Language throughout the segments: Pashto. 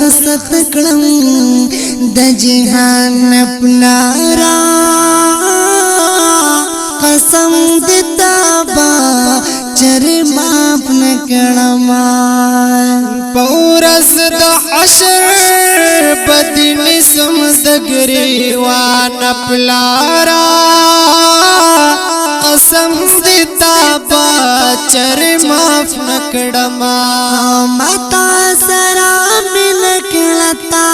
رخصت کړم د جهان پلارا قسم دې تابا چر معاف نکړم پورس د حشر بدن سم د گریوان پلارا قسم دې تابا چر معاف نکړم متا سرا مل کړتا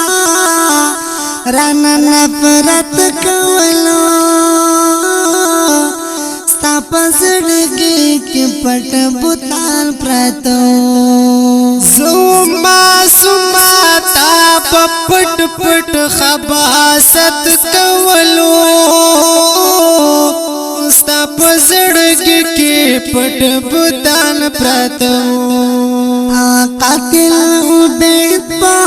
رن نفرت کولو ستا پسړګي کې پټ بوتال پرتو زما تا پټ پټ خباست کولو ستا پسړګي کې پټ بوتال پرتو قاتل عبید پا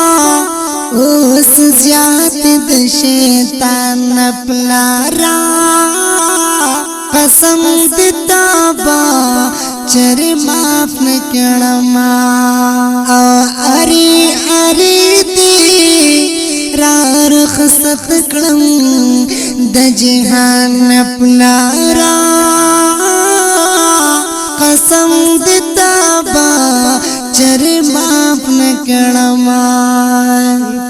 اوس زیات د شیطان پلارا قسم دې تابا چر معاف نکړم اری دی را رخصت کړم د جهان پلارا قسم دې تابا چر معاف نکړم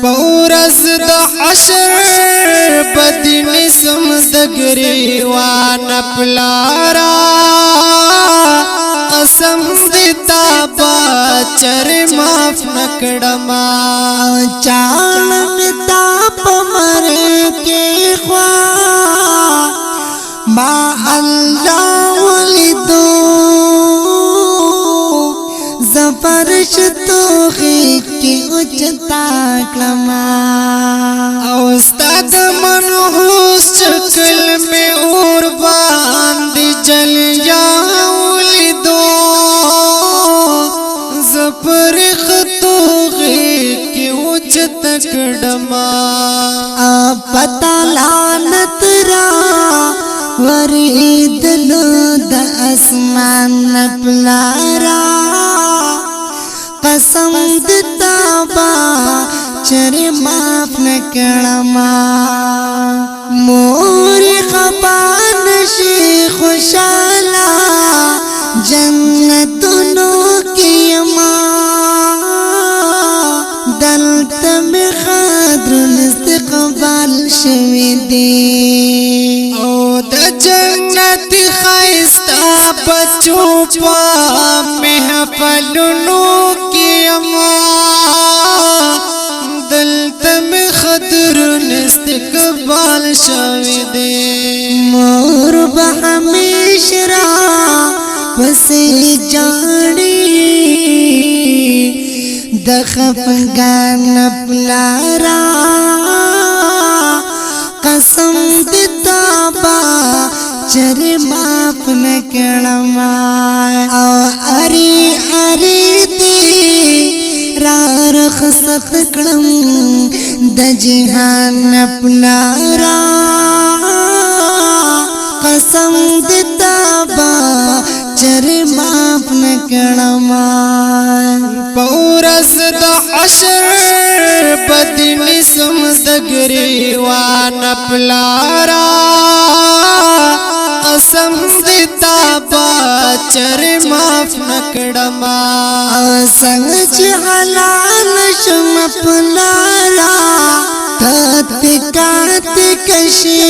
پورس د حشر بدن سم د گریوان پلارا قسم دې تابا چر معاف نکړم چاړ مې تا پمر کې خوا ما الله ولیدو زفرش توخی کی اچتا کلما او استاد منحوس شکل میں اور باندی جل یاولیدو زفرخ توخی کی اچتا کڑما پتا لعنت را وریدلو د اسمان پلارا قسم دې تابا چر معاف نکړم مور خپان شي خوشاله جنتونو کې ما دلته می خاطر استقبال شوي دي او د جنت خیستا بچو پا محفلونو کی اما دلتم خطر استقبال شوی دے مور بہمیش را پسی جاڑی دخفگان پلارا قسم دې تابا چر معاف نکړم او اری دی را رخصت کړم د جهان پلارا قسم دې تابا چر معاف نکړم پورس د حشر بدن سم د گریوان پلارا قسم دې تابا چر معاف نکړم څنګه چې حلال شم پلارا تاتکات کشي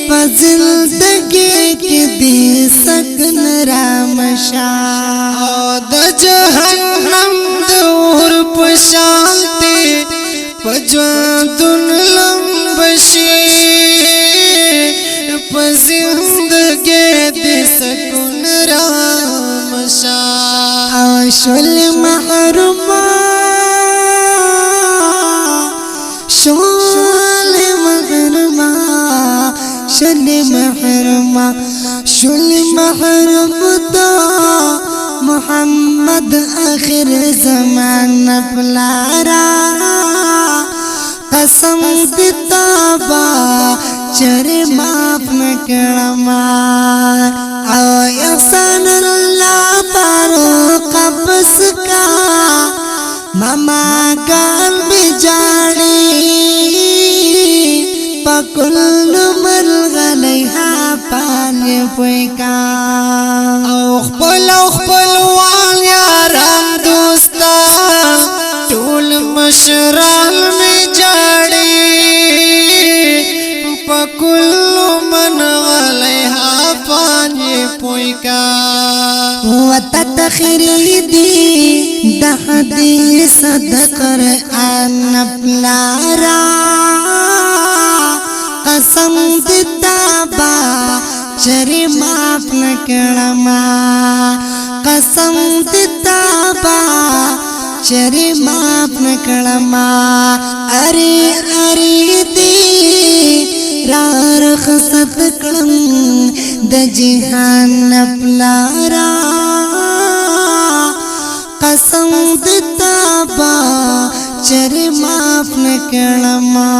پزندگی کې دې سکن رامشا د جهنم دور پشانتی پجوندن لمبشی پزندگی دې سکن رامشا شل محروما شل محروما شل محروما شل محروم دا محمد آخر زمان پلارا قسم دې تابا چر معاف نکړم او احسان الله پر قبض کا گال بجاڑی پکل ملغلی ها پانی پویکا او خپل وال یاران دوستان ټول مشران می جاړي پکل من غلیها پانی پویکا وتتخریدی د حدیث د قرآن پلارا قسم دیتا با چری معاف نکړما قسم دیتا با چری معاف نکړما اری دی را رخصت کړم د جهان پلارا قسم دیتا با چری معاف نکړما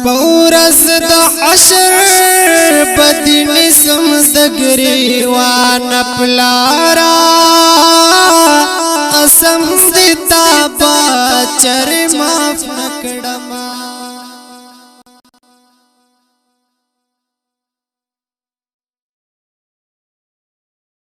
پورس د حشر بدن سم دګری وان پلارا قسم دیتا با چر معاف نکړما